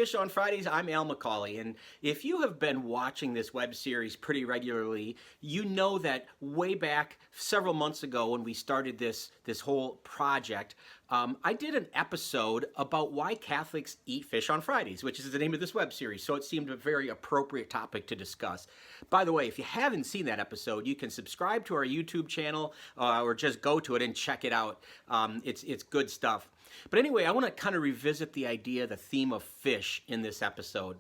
Fish on Fridays. I'm Al McCauley, and if you have been watching this web series pretty regularly, you know that way back several months ago when we started this whole project, I did an episode about why Catholics eat fish on Fridays, which is the name of this web series, so it seemed a very appropriate topic to discuss. By the way, if you haven't seen that episode, you can subscribe to our YouTube channel or just go to it and check it out. It's good stuff. But anyway, I want to kind of revisit the idea, the theme of fish in this episode.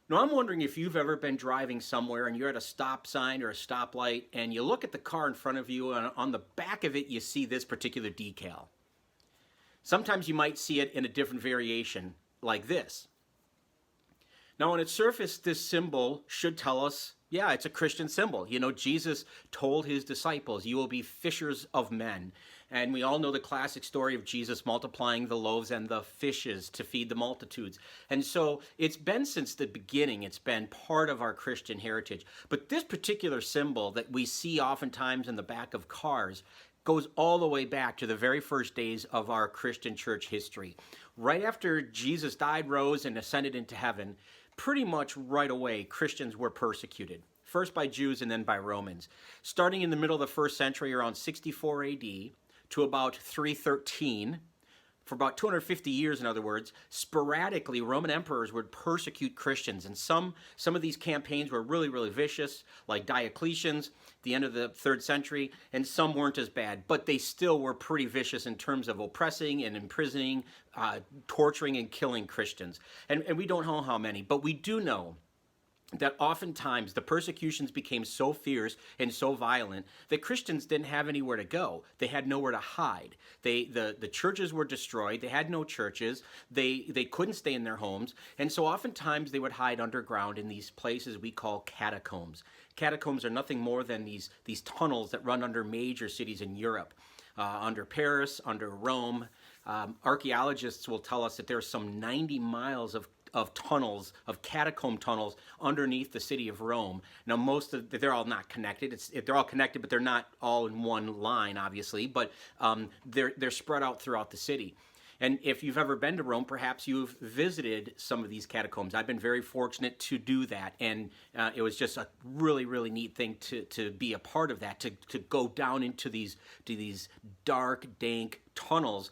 Now, I'm wondering if you've ever been driving somewhere and you're at a stop sign or a stoplight and you look at the car in front of you and on the back of it you see this particular decal. Sometimes you might see it in a different variation, like this. Now, on its surface, this symbol should tell us, yeah, it's a Christian symbol. You know, Jesus told his disciples, you will be fishers of men. And we all know the classic story of Jesus multiplying the loaves and the fishes to feed the multitudes. And so it's been since the beginning, it's been part of our Christian heritage. But this particular symbol that we see oftentimes in the back of cars goes all the way back to the very first days of our Christian church history. Right after Jesus died, rose, and ascended into heaven, pretty much right away, Christians were persecuted. First by Jews and then by Romans. Starting in the middle of the first century, around 64 AD, to about 313, for about 250 years, in other words, sporadically Roman emperors would persecute Christians. And some of these campaigns were really, really vicious, like Diocletian's, the end of the 3rd century, and some weren't as bad, but they still were pretty vicious in terms of oppressing and imprisoning, torturing and killing Christians. And we don't know how many, but we do know that oftentimes the persecutions became so fierce and so violent that Christians didn't have anywhere to go. They had nowhere to hide. The churches were destroyed. They had no churches. They couldn't stay in their homes. And so oftentimes they would hide underground in these places we call catacombs. Catacombs are nothing more than these tunnels that run under major cities in Europe, under Paris, under Rome. Archaeologists will tell us that there's some 90 miles of tunnels, of catacomb tunnels underneath the city of Rome. Now, they're all not connected. They're all connected, but they're not all in one line, obviously. But they're spread out throughout the city. And if you've ever been to Rome, perhaps you've visited some of these catacombs. I've been very fortunate to do that, and it was just a really, really neat thing to be a part of that, to go down into these dark, dank tunnels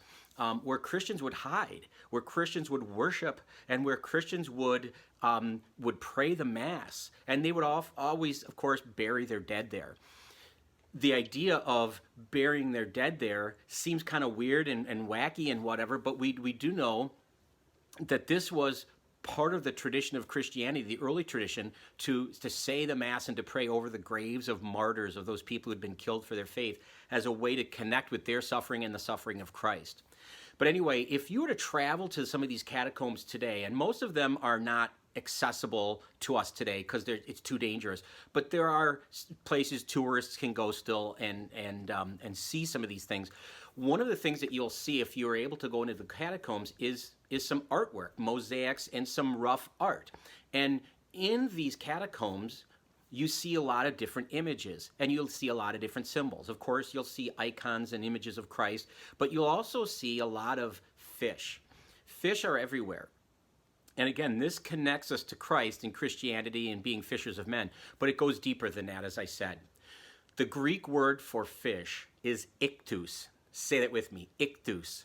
where Christians would hide, where Christians would worship, and where Christians would pray the Mass. And they would always, of course, bury their dead there. The idea of burying their dead there seems kind of weird and wacky and whatever, but we do know that this was part of the tradition of Christianity, the early tradition, to say the Mass and to pray over the graves of martyrs, of those people who had been killed for their faith, as a way to connect with their suffering and the suffering of Christ. But anyway, if you were to travel to some of these catacombs today, and most of them are not accessible to us today because it's too dangerous, but there are places tourists can go still and see some of these things. One of the things that you'll see if you're able to go into the catacombs is some artwork, mosaics, and some rough art. And in these catacombs, you see a lot of different images, and you'll see a lot of different symbols. Of course, you'll see icons and images of Christ, but you'll also see a lot of fish. Fish are everywhere. And again, this connects us to Christ and Christianity and being fishers of men, but it goes deeper than that, as I said. The Greek word for fish is ichthus. Say that with me, ichthus.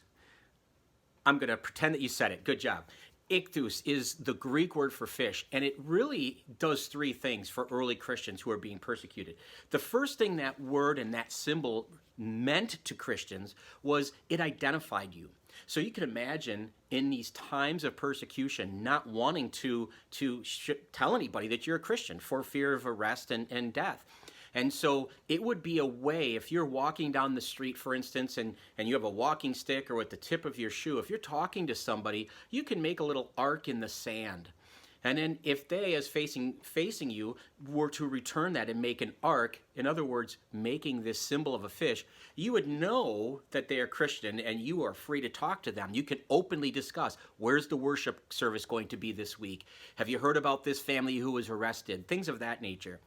I'm going to pretend that you said it. Good job. Ichthus is the Greek word for fish, and it really does 3 things for early Christians who are being persecuted. The first thing that word and that symbol meant to Christians was it identified you. So you can imagine in these times of persecution not wanting to tell anybody that you're a Christian for fear of arrest and death. And so it would be a way, if you're walking down the street, for instance, and you have a walking stick or with the tip of your shoe, if you're talking to somebody, you can make a little arc in the sand. And then if they, as facing you, were to return that and make an arc, in other words, making this symbol of a fish, you would know that they are Christian and you are free to talk to them. You can openly discuss, where's the worship service going to be this week? Have you heard about this family who was arrested? Things of that nature.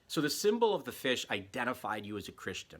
So the symbol of the fish identified you as a Christian.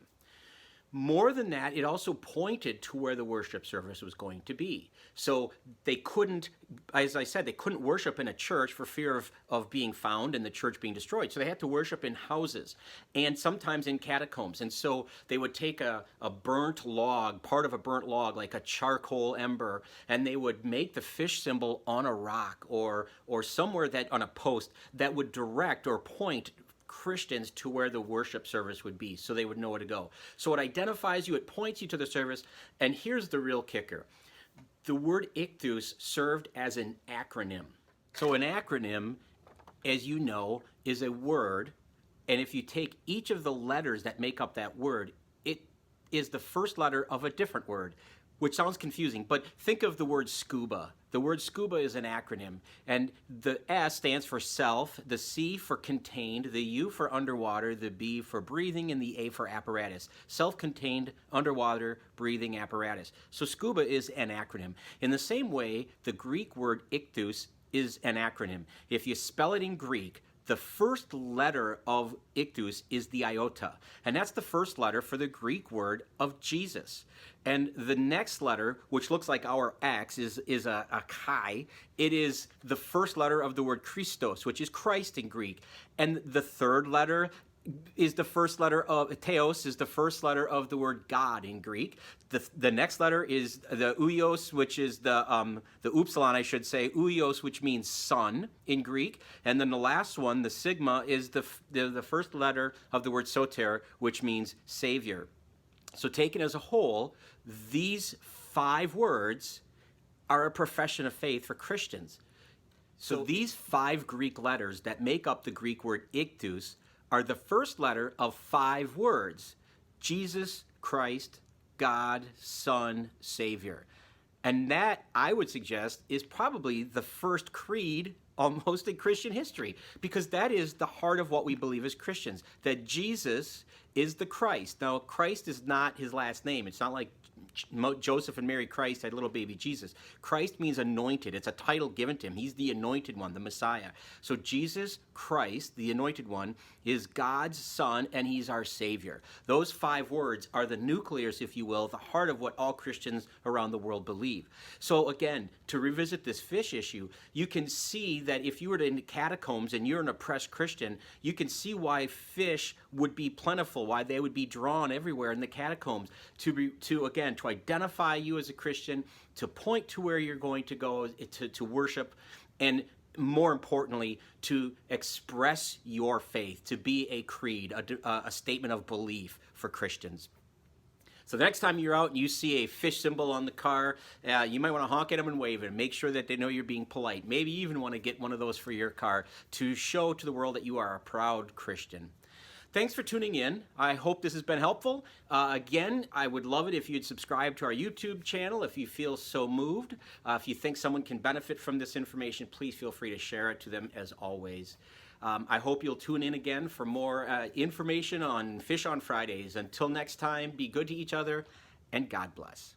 More than that, it also pointed to where the worship service was going to be. So they couldn't, as I said, they couldn't worship in a church for fear of being found and the church being destroyed. So they had to worship in houses and sometimes in catacombs. And so they would take a burnt log, part of a burnt log, like a charcoal ember, and they would make the fish symbol on a rock or somewhere that on a post that would direct or point Christians to where the worship service would be, so they would know where to go. So it identifies you, it points you to the service, and here's the real kicker. The word Ichthus served as an acronym. So an acronym, as you know, is a word, and if you take each of the letters that make up that word, it is the first letter of a different word, which sounds confusing, but think of the word scuba. The word scuba is an acronym, and the S stands for self, the C for contained, the U for underwater, the B for breathing, and the A for apparatus. Self-contained underwater breathing apparatus. So scuba is an acronym. In the same way, the Greek word Ichthus is an acronym. If you spell it in Greek, the first letter of Ichthus is the iota, and that's the first letter for the Greek word of Jesus. And the next letter, which looks like our X, is a chi. It is the first letter of the word Christos, which is Christ in Greek. And the third letter is the first letter of Theos, is the first letter of the word God in Greek. The next letter is the Uios, which is the upsilon, I should say, Uios, which means son in Greek. And then the last one, the sigma, is the first letter of the word soter, which means savior. So taken as a whole, these 5 words are a profession of faith for Christians. So these 5 Greek letters that make up the Greek word Ichthus are the first letter of 5 words: Jesus, Christ, God, Son, Savior. And that, I would suggest, is probably the first creed almost in Christian history, because that is the heart of what we believe as Christians, that Jesus is the Christ. Now, Christ is not his last name. It's not like Joseph and Mary Christ had little baby Jesus. Christ means anointed. It's a title given to him. He's the anointed one, the Messiah. So Jesus Christ, the anointed one, is God's Son, and he's our Savior. Those 5 words are the nucleus, if you will, the heart of what all Christians around the world believe. So again, to revisit this fish issue, you can see that if you were in the catacombs and you're an oppressed Christian, you can see why fish would be plentiful, why they would be drawn everywhere in the catacombs to identify you as a Christian, to point to where you're going to go to worship, and more importantly, to express your faith, to be a creed, a statement of belief for Christians. So the next time you're out and you see a fish symbol on the car, you might want to honk at them and wave it and make sure that they know you're being polite. Maybe you even want to get one of those for your car to show to the world that you are a proud Christian. Thanks for tuning in. I hope this has been helpful. Again, I would love it if you'd subscribe to our YouTube channel if you feel so moved. If you think someone can benefit from this information, please feel free to share it to them as always. I hope you'll tune in again for more information on Fish on Fridays. Until next time, be good to each other, and God bless.